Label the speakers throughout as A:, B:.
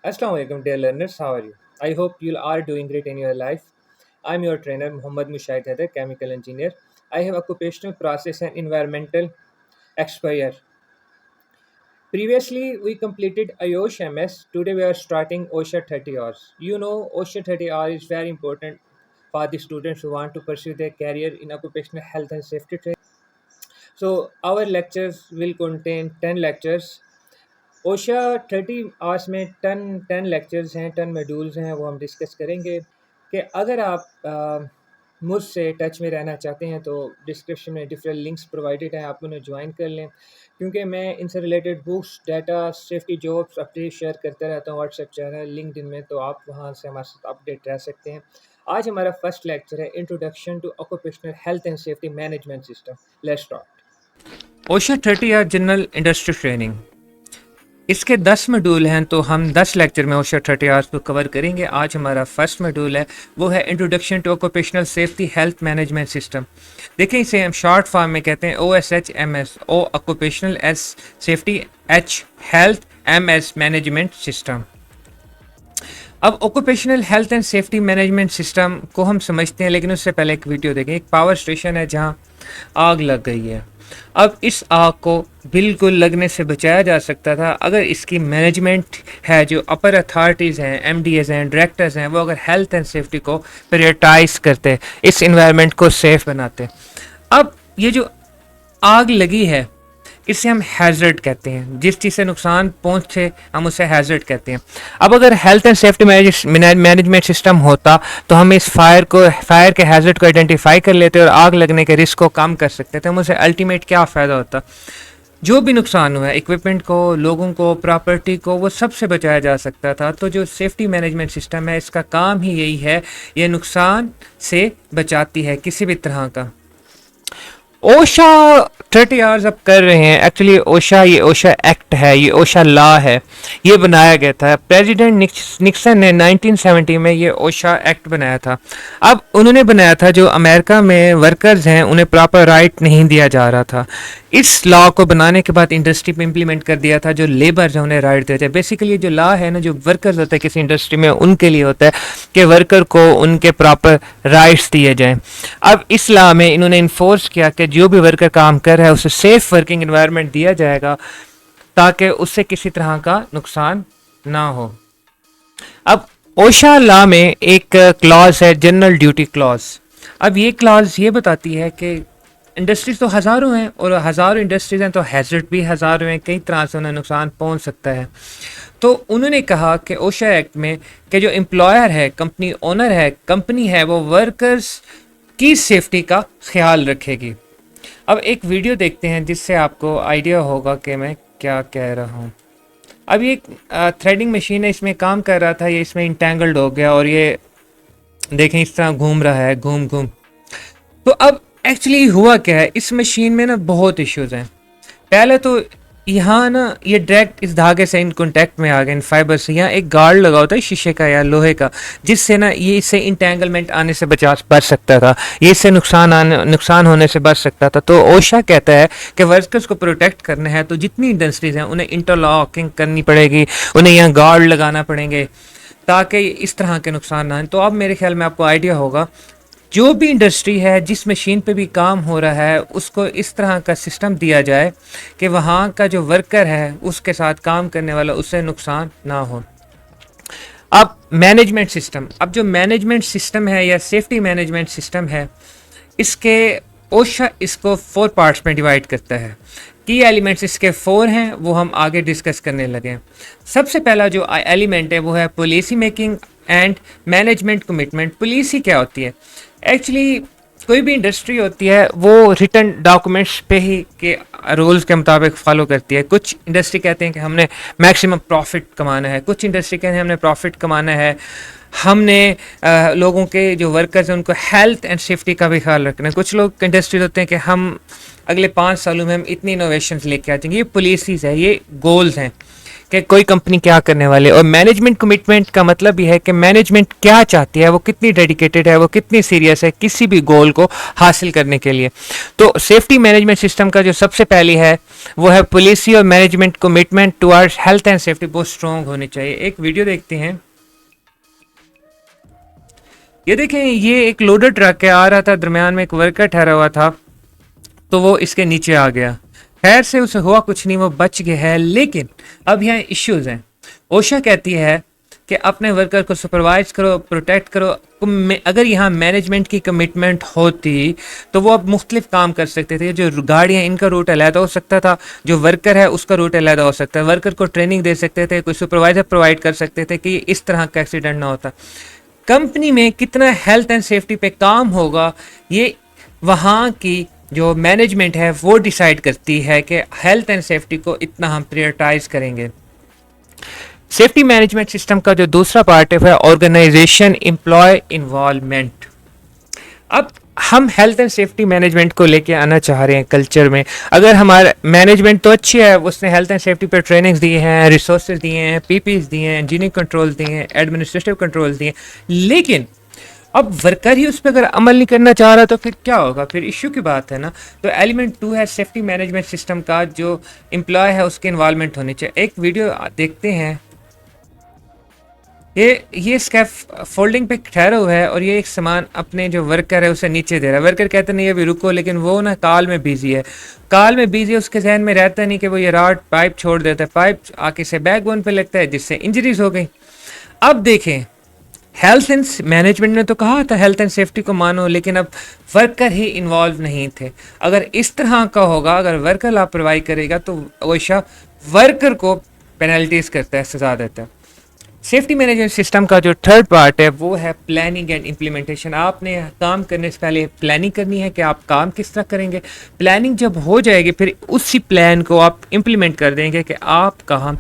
A: Assalamu alaikum, dear learners. How are you? I hope you are doing great in your life. I'm your trainer, Muhammad Mushahid Haider, chemical engineer. I have occupational process and environmental expert. Previously, we completed IOSH MS. Today, we are starting OSHA 30 hours. You know, OSHA 30 hours is very important for the students who want to pursue their career in occupational health and safety training. So, our lectures will contain 10 lectures. ओशा 30 hours में ton lectures हैं, ton modules हैं, वो हम discuss करेंगे कि अगर आप मुझसे टच में रहना चाहते हैं तो डिस्क्रिप्शन में डिफरेंट लिंक्स प्रोवाइडेड हैं, आप उन्हें ज्वाइन कर लें क्योंकि मैं इनसे related books, data, safety jobs update share करता रहता हूँ व्हाट्सएप चैनल, लिंक्डइन में, तो आप वहाँ से हमारे साथ अपडेट रह सकते हैं। आज हमारा फर्स्ट लेक्चर है introduction to occupational health and safety management system. Let's start. OSHA 30 hour general industry training, इसके 10 मॉड्यूल हैं तो हम 10 लेक्चर में ओशा 30 आवर्स को कवर करेंगे। आज हमारा फर्स्ट मॉड्यूल है, वो है introduction to occupational safety health management system. देखिए, इसे हम शॉर्ट फॉर्म में कहते हैं OSHMS, O occupational, S safety, H health, MS management system. अब occupational health and safety management system को हम समझते हैं, लेकिन उससे पहले एक वीडियो देखें। एक पावर स्टेशन है जहां आग लग गई है। अब इस आग को बिल्कुल लगने से बचाया जा सकता था अगर इसकी मैनेजमेंट है, जो अपर अथॉरिटीज़ हैं, MDAs हैं, डायरेक्टर्स हैं, वो अगर हेल्थ एंड सेफ्टी को प्रायोरिटाइज करते, इस इन्वायरमेंट को सेफ बनाते। अब ये जो आग लगी है, इसे हम हैज़र्ड कहते हैं। जिस चीज़ से नुकसान पहुंचे हम उसे हैज़र्ड कहते हैं। अब अगर health and safety management system होता तो हम इस फायर के हैज़र्ड को आइडेंटिफाई कर लेते और आग लगने के रिस्क को कम कर सकते थे। हम उसे अल्टीमेट क्या फ़ायदा होता, जो भी नुकसान हुआ है इक्विपमेंट को, लोगों को, प्रॉपर्टी को, वो सबसे बचाया जा सकता था। तो जो सेफ्टी मैनेजमेंट सिस्टम है, इसका काम ही यही है, ये नुकसान से बचाती है किसी भी तरह का। ओशा 30 आवर्स अब कर रहे हैं। एक्चुअली ये ओशा एक्ट है, ये ओशा लॉ है, ये बनाया गया था। प्रेसिडेंट निक्सन ने 1970 में ये ओशा एक्ट बनाया था। अब उन्होंने बनाया था, जो अमेरिका में वर्कर्स हैं उन्हें प्रॉपर राइट नहीं दिया जा रहा था। इस लॉ को बनाने के बाद इंडस्ट्री में इम्प्लीमेंट कर दिया था, जो लेबर है उन्हें राइट दिया जाए। बेसिकली जो लॉ है ना, जो वर्कर्स होते हैं किसी इंडस्ट्री में, उनके लिए होता है कि वर्कर को उनके प्रॉपर राइट्स दिए जाएं। अब इस लॉ में इन्होंने इन्फोर्स किया कि जो भी वर्कर काम कर रहा है उसे सेफ वर्किंग एनवायरनमेंट दिया जाएगा ताकि उससे किसी तरह का नुकसान ना हो। अब ओशा लॉ में एक क्लॉज है, जनरल ड्यूटी क्लॉज। अब ये क्लॉज ये बताती है कि इंडस्ट्रीज तो हज़ारों हैं और हज़ारों इंडस्ट्रीज हैं, तो हैजर्ड भी हज़ारों हैं, कई तरह से उन्हें नुकसान पहुंच सकता है। तो उन्होंने कहा कि ओशा एक्ट में कि जो एम्प्लॉयर है, कंपनी ओनर है, कंपनी है, वो वर्कर्स की सेफ्टी का ख्याल रखेगी। अब एक वीडियो देखते हैं जिससे आपको आइडिया होगा कि मैं क्या कह रहा हूँ। अब ये थ्रेडिंग मशीन है, इसमें काम कर रहा था, ये इसमें इंटेंगल्ड हो गया और ये देखें इस तरह घूम रहा है, घूम घूम। तो अब एक्चुअली हुआ क्या है, इस मशीन में ना बहुत इश्यूज़ हैं। पहले तो यहाँ ना ये डायरेक्ट इस धागे से इन कॉन्टैक्ट में आ गए, इन फाइबर से। यहाँ एक गार्ड लगा होता है शीशे का या लोहे का, जिससे ना ये इससे इंटेंगलमेंट आने से बच सकता था, ये इससे नुकसान होने से बच सकता था। तो ओशा कहता है कि वर्कर्स को प्रोटेक्ट करना है तो जितनी इंडस्ट्रीज़ हैं उन्हें इंटरलॉकिंग करनी पड़ेगी, उन्हें यहाँ गार्ड लगाना पड़ेंगे ताकि इस तरह के नुकसान ना आए। तो अब मेरे ख्याल में आपको आइडिया होगा, जो भी इंडस्ट्री है, जिस मशीन पे भी काम हो रहा है, उसको इस तरह का सिस्टम दिया जाए कि वहाँ का जो वर्कर है, उसके साथ काम करने वाला, उससे नुकसान ना हो। अब मैनेजमेंट सिस्टम, अब जो मैनेजमेंट सिस्टम है या सेफ्टी मैनेजमेंट सिस्टम है, इसके ओशा इसको 4 पार्ट्स में डिवाइड करता है। की एलिमेंट्स इसके 4 हैं, वो हम आगे डिस्कस करने लगे। सबसे पहला जो एलिमेंट है वो है policy making and management commitment. Policy क्या होती है? एक्चुअली कोई भी इंडस्ट्री होती है वो रिटन डॉक्यूमेंट्स पे ही के रूल्स के मुताबिक फॉलो करती है। कुछ इंडस्ट्री कहते हैं कि हमने मैक्सिमम प्रॉफिट कमाना है, कुछ इंडस्ट्री कहते हैं हमने प्रॉफिट कमाना है, हमने लोगों के जो वर्कर्स हैं उनको हेल्थ एंड सेफ्टी का भी ख्याल रखना है। कुछ लोग इंडस्ट्री होते हैं कि हम अगले 5 सालों में हम इतनी इनोवेशंस लेके आ जाएंगे। ये पॉलिसीज़ है, ये गोल्स हैं कि कोई कंपनी क्या करने वाली है। और मैनेजमेंट कमिटमेंट का मतलब ये है कि मैनेजमेंट क्या चाहती है, वो कितनी डेडिकेटेड है, वो कितनी सीरियस है किसी भी गोल को हासिल करने के लिए। तो सेफ्टी मैनेजमेंट सिस्टम का जो सबसे पहली है वो है पॉलिसी और management commitment towards health and safety बहुत स्ट्रॉन्ग होनी चाहिए। एक वीडियो देखते हैं। ये देखें, ये एक लोडर ट्रक है, आ रहा था, दरमियान में एक वर्कर ठहरा हुआ था, तो वो इसके नीचे आ गया। खैर से उसे हुआ कुछ नहीं, वो बच गया है। लेकिन अब यहाँ इश्यूज हैं। ओशा कहती है कि अपने वर्कर को सुपरवाइज करो, प्रोटेक्ट करो। अगर यहाँ मैनेजमेंट की कमिटमेंट होती तो वो अब मुख्तलिफ काम कर सकते थे। जो गाड़ियाँ, इनका रूट अलहदा हो सकता था, जो वर्कर है उसका रूट अलहदा हो सकता है, वर्कर को ट्रेनिंग दे सकते थे, कोई सुपरवाइजर प्रोवाइड कर सकते थे कि इस तरह का एक्सीडेंट ना होता। कंपनी में कितना हेल्थ एंड सेफ्टी पे काम होगा, ये वहाँ की जो मैनेजमेंट है वो डिसाइड करती है कि हेल्थ एंड सेफ्टी को इतना हम प्रायोरिटाइज करेंगे। सेफ्टी मैनेजमेंट सिस्टम का जो दूसरा पार्ट है ऑर्गेनाइजेशन एम्प्लॉय इन्वॉल्वमेंट। अब हम हेल्थ एंड सेफ्टी मैनेजमेंट को लेके आना चाह रहे हैं कल्चर में। अगर हमारा मैनेजमेंट तो अच्छी है, उसने हेल्थ एंड सेफ्टी पर ट्रेनिंग्स दी हैं, रिसोर्सेज दिए हैं, पीपीज दिए हैं, इंजीनियरिंग कंट्रोल दिए हैं, एडमिनिस्ट्रेटिव कंट्रोल दिए हैं, लेकिन अब वर्कर ही उस पर अगर अमल नहीं करना चाह रहा तो फिर क्या होगा, फिर इश्यू की बात है ना। तो एलिमेंट 2 है सेफ्टी मैनेजमेंट सिस्टम का, जो एम्प्लॉय है उसके इन्वॉल्वमेंट होनी चाहिए। एक वीडियो देखते हैं। ये स्कैफ फोल्डिंग पे ठहरा हुआ है और ये एक सामान अपने जो वर्कर है उसे नीचे दे रहा है। वर्कर कहते नहीं अभी रुको, लेकिन वो ना कॉल में बिजी है। कॉल में बिजी है, उसके जहन में रहता नहीं कि वो ये रॉड पाइप छोड़ देता है, पाइप आके से बैकबोन पे लगता है जिससे इंजरीज हो गई। अब देखें, हेल्थ एंड मैनेजमेंट ने तो कहा था हेल्थ एंड सेफ्टी को मानो, लेकिन अब वर्कर ही इन्वॉल्व नहीं थे। अगर इस तरह का होगा, अगर वर्कर लापरवाही करेगा तो ओशा वर्कर को पेनल्टीज करता है, सजा देता है। सेफ्टी मैनेजमेंट सिस्टम का जो थर्ड पार्ट है वो है प्लानिंग एंड इम्प्लीमेंटेशन। आपने काम करने से पहले प्लानिंग करनी है कि आप काम किस तरह करेंगे। प्लानिंग जब हो जाएगी फिर उसी प्लान को आप इम्प्लीमेंट कर देंगे कि आप काम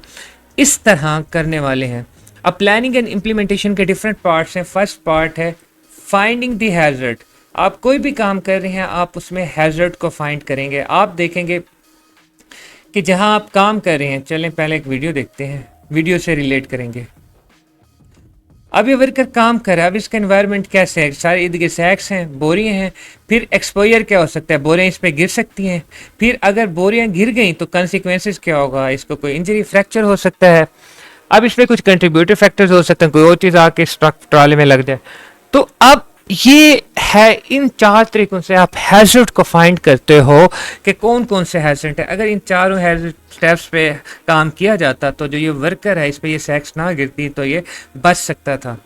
A: इस तरह करने वाले हैं। अब प्लानिंग एंड इम्प्लीमेंटेशन के डिफरेंट पार्ट्स हैं। फर्स्ट पार्ट है फाइंडिंग द हैजर्ड। आप कोई भी काम कर रहे हैं, आप उसमें हैजर्ड को फाइंड करेंगे। आप देखेंगे कि जहां आप काम कर रहे हैं, चलें पहले एक वीडियो देखते हैं, वीडियो से रिलेट करेंगे। अब ये वर्कर काम कर रहा है, अब इसका एनवायरनमेंट कैसे है, सारे इर्द गिर्द सैक्स हैं, बोरियां हैं, फिर एक्सपोजर क्या हो सकता है, बोरियां इस पर गिर सकती हैं, फिर अगर बोरियां गिर गई तो कंसिक्वेंसेस क्या होगा, इसको कोई इंजरी फ्रैक्चर हो सकता है। अब इसमें कुछ कंट्रीब्यूटिव फैक्टर्स हो सकते हैं, कोई और चीज़ आके ट्रॉली में लग जाए। तो अब ये है, इन 4 तरीकों से आप हैजर्ड को फाइंड करते हो कि कौन कौन से हैजर्ड है। अगर इन चारों हैजर्ड स्टेप्स पे काम किया जाता तो जो ये वर्कर है इस पे ये सैक्स ना गिरती, तो ये बच सकता था।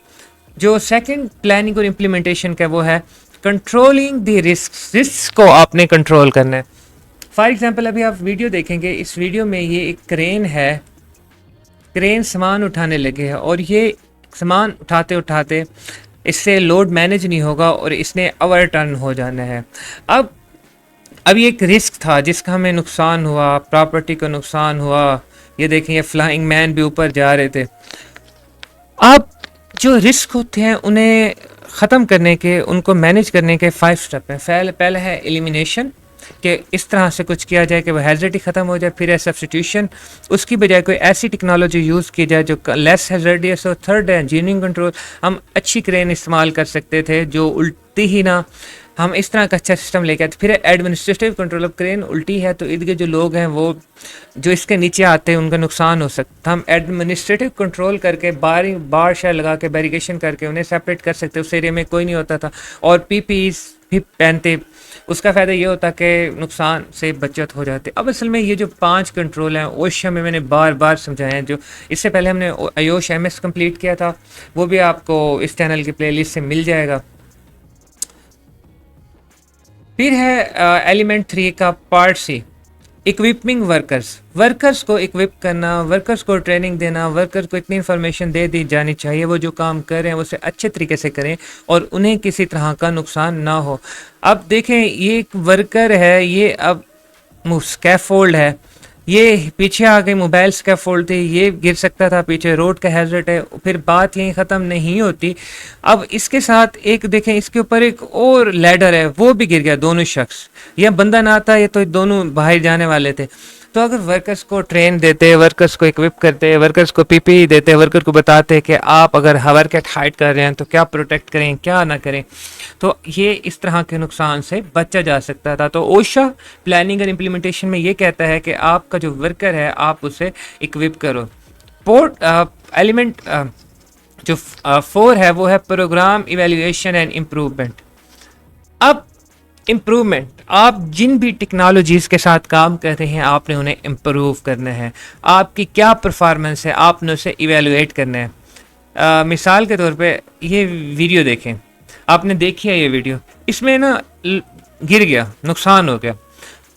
A: जो सेकंड प्लानिंग और इम्प्लीमेंटेशन का वो है कंट्रोलिंग द रिस्क को आपने कंट्रोल करना है। फॉर एग्जाम्पल अभी आप वीडियो देखेंगे, इस वीडियो में ये एक क्रेन है, क्रेन सामान उठाने लगे है और ये सामान उठाते उठाते इससे लोड मैनेज नहीं होगा और इसने ओवर टर्न हो जाना है। अब ये एक रिस्क था जिसका हमें नुकसान हुआ, प्रॉपर्टी को नुकसान हुआ। ये देखें, ये फ्लाइंग मैन भी ऊपर जा रहे थे। अब जो रिस्क होते हैं उन्हें ख़त्म करने के, उनको मैनेज करने के 5 स्टेप हैं। पहले है एलिमिनेशन, कि इस तरह से कुछ किया जाए कि वह हैजर्ड ही ख़त्म हो जाए। फिर है सब्स्टिट्यूशन, उसकी बजाय कोई ऐसी टेक्नोलॉजी यूज़ की जाए जो लेस हैजर्डियस हो। थर्ड है इंजीनियरिंग कंट्रोल, हम अच्छी क्रेन इस्तेमाल कर सकते थे जो उल्टी ही ना, हम इस तरह का अच्छा सिस्टम लेके आते। फिर है एडमिनिस्ट्रेटिव कंट्रोल, अब क्रेन उल्टी है तो इर्द गिर्द जो लोग हैं वो जो इसके नीचे आते हैं उनका नुकसान हो सकता है। हम एडमिनिस्ट्रेटिव कंट्रोल करके बार शार लगा के बैरिकेशन करके उन्हें सेपरेट कर सकते, उस एरिया में कोई नहीं होता था। और पीपीईज भी पहनते, उसका फ़ायदा ये होता कि नुकसान से बचत हो जाती। अब असल में ये जो 5 कंट्रोल हैं ओशा में मैंने बार बार समझाए हैं। जो इससे पहले हमने आयोश एमएस कंप्लीट किया था, वो भी आपको इस चैनल की प्लेलिस्ट से मिल जाएगा। फिर है एलिमेंट 3 का पार्ट सी, इक्विपिंग वर्कर्स को इक्विप करना, वर्कर्स को ट्रेनिंग देना, वर्कर्स को इतनी इन्फॉर्मेशन दे दी जानी चाहिए वो जो काम कर रहे हैं उसे अच्छे तरीके से करें और उन्हें किसी तरह का नुकसान ना हो। अब देखें, ये एक वर्कर है, ये अब स्कैफोल्ड है, ये पीछे आ गई, मोबाइल स्कैफोल्ड थी, ये गिर सकता था, पीछे रोड का हैजर्ड है। फिर बात यहीं ख़त्म नहीं होती। अब इसके साथ एक देखें, इसके ऊपर एक और लैडर है, वो भी गिर गया, दोनों शख्स। यह बंदा ना था, ये तो दोनों बाहर जाने वाले थे। तो अगर वर्कर्स को ट्रेन देते, वर्कर्स को इक्विप करते, वर्कर्स को पीपीई देते, वर्कर को बताते कि आप अगर वर्क एट हाइट कर रहे हैं तो क्या प्रोटेक्ट करें, क्या ना करें, तो ये इस तरह के नुकसान से बचा जा सकता था। तो ओशा प्लानिंग और इम्प्लीमेंटेशन में ये कहता है कि आपका जो वर्कर है आप उसे इक्विप करो। पोर्ट एलिमेंट जो 4 है वो है प्रोग्राम इवेल्युएशन एंड इम्प्रूवमेंट। अब इम्प्रूवमेंट, आप जिन भी टेक्नोलॉजीज़ के साथ काम कर रहे हैं आपने उन्हें इम्प्रूव करना है। आपकी क्या परफॉर्मेंस है आपने उसे इवेलुएट करना है। मिसाल के तौर पे ये वीडियो देखें, आपने देखी है ये वीडियो, इसमें ना गिर गया, नुकसान हो गया।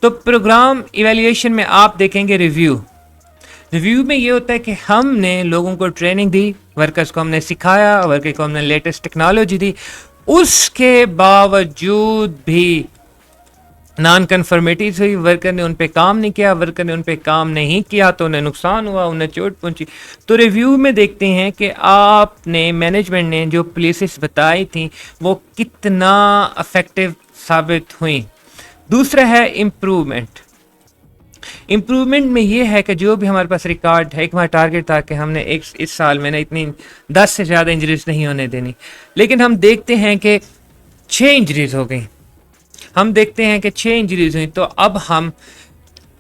A: तो प्रोग्राम इवेल्युएशन में आप देखेंगे रिव्यू में ये होता है कि हमने लोगों को ट्रेनिंग दी, वर्कर्स को हमने सिखाया, वर्कर को हमने लेटेस्ट टेक्नोलॉजी दी, उसके बावजूद भी नॉन कन्फर्मिटीज हुई, वर्कर ने उन पे काम नहीं किया, वर्कर ने उन पे काम नहीं किया तो उन्हें नुकसान हुआ, उन्हें चोट पहुंची। तो रिव्यू में देखते हैं कि आपने मैनेजमेंट ने जो पॉलिसीज बताई थी वो कितना इफेक्टिव साबित हुई। दूसरा है इम्प्रूवमेंट। इम्प्रूवमेंट में ये है कि जो भी हमारे पास रिकॉर्ड है, एक हमारा टारगेट था कि हमने इस साल में ना इतनी 10 से ज़्यादा इंजरीज नहीं होने देनी, लेकिन हम देखते हैं कि 6 इंजरीज हो गई, हम देखते हैं कि 6 इंजरीज हुई। तो अब हम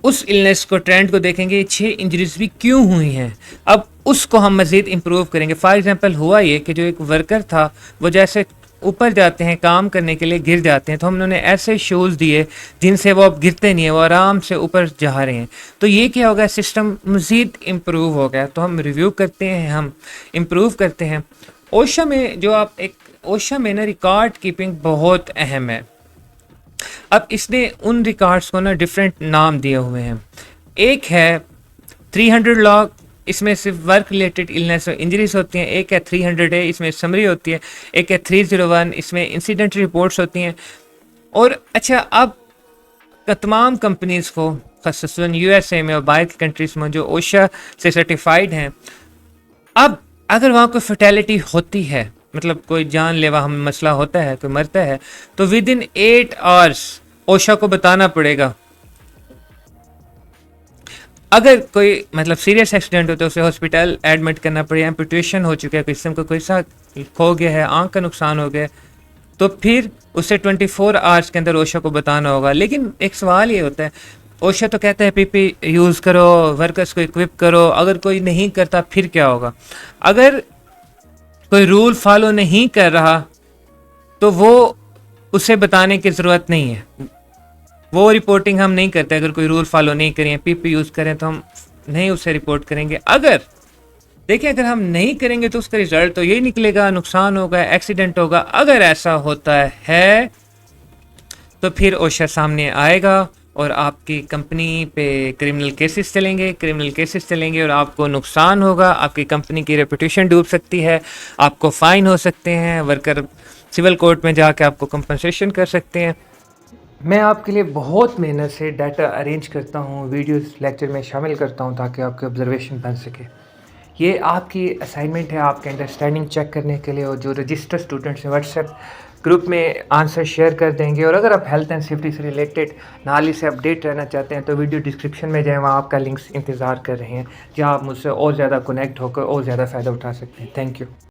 A: उस इलनेस को, ट्रेंड को देखेंगे 6 इंजरीज भी क्यों हुई हैं, अब उसको हम मज़ीद इम्प्रूव करेंगे। फॉर एग्जांपल हुआ ये कि जो एक वर्कर था वो जैसे ऊपर जाते हैं काम करने के लिए गिर जाते हैं, तो हमने उन्हें ऐसे शूज़ दिए जिनसे वो अब गिरते नहीं है, वो आराम से ऊपर जा रहे हैं। तो ये क्या हो गया, सिस्टम मज़ीद इम्प्रूव हो गया। तो हम रिव्यू करते हैं, हम इम्प्रूव करते हैं। ओशा में जो आप एक ओशा में ना रिकॉर्ड कीपिंग बहुत अहम है। अब इसने उन रिकॉर्ड्स को ना डिफरेंट नाम दिए हुए हैं। एक है 300 लॉग, इसमें सिर्फ वर्क रिलेटेड इलनेस और इंजरीज होती हैं। एक है 300 है, इसमें समरी होती है। एक है 301, इसमें इंसिडेंट रिपोर्ट्स होती हैं। और अच्छा, अब तमाम कंपनीज़ को ख़ासतौन यूएसए में और बाहर की कंट्रीज़ में जो ओशा से सर्टिफाइड हैं, अब अगर वहाँ कोई फर्टेलिटी होती है, मतलब कोई जानलेवा हम मसला होता है, कोई मरता है, तो विद इन 8 आवर्स ओशा को बताना पड़ेगा। अगर कोई मतलब सीरियस एक्सीडेंट हो तो उसे हॉस्पिटल एडमिट करना पड़े, एम्पुटेशन हो चुका है, किसी को कोई सा खो गया है, आंख का नुकसान हो गया, तो फिर उसे 24 आवर्स के अंदर ओशा को बताना होगा। लेकिन एक सवाल ये होता है, ओशा तो कहता है पीपी यूज़ करो, वर्कर्स को इक्विप करो, अगर कोई नहीं करता फिर क्या होगा? अगर कोई रूल फॉलो नहीं कर रहा तो वो उसे बताने की ज़रूरत नहीं है, वो रिपोर्टिंग हम नहीं करते। अगर कोई रूल फॉलो नहीं करें, पीपी यूज़ करें, तो हम नहीं उसे रिपोर्ट करेंगे। अगर देखिए, अगर हम नहीं करेंगे तो उसका रिजल्ट तो यही निकलेगा, नुकसान होगा, एक्सीडेंट होगा। अगर ऐसा होता है तो फिर ओशा सामने आएगा और आपकी कंपनी पे क्रिमिनल केसेस चलेंगे और आपको नुकसान होगा, आपकी कंपनी की रेपुटेशन डूब सकती है, आपको फ़ाइन हो सकते हैं, वर्कर सिविल कोर्ट में जाके आपको कंपनसेशन कर सकते हैं। मैं आपके लिए बहुत मेहनत से डाटा अरेंज करता हूँ, वीडियोस लेक्चर में शामिल करता हूँ ताकि आपके ऑब्जर्वेशन बन सके। ये आपकी असाइनमेंट है आपके अंडरस्टैंडिंग चेक करने के लिए, और जो रजिस्टर्ड स्टूडेंट्स हैं व्हाट्सएप ग्रुप में आंसर शेयर कर देंगे। और अगर आप हेल्थ एंड सेफ्टी से रिलेटेड नाली से अपडेट रहना चाहते हैं तो वीडियो डिस्क्रिप्शन में जाएँ, वहाँ आपका लिंक्स इंतज़ार कर रहे हैं, जहाँ आप मुझसे और ज़्यादा कनेक्ट होकर और ज़्यादा फ़ायदा उठा सकते हैं। Thank you.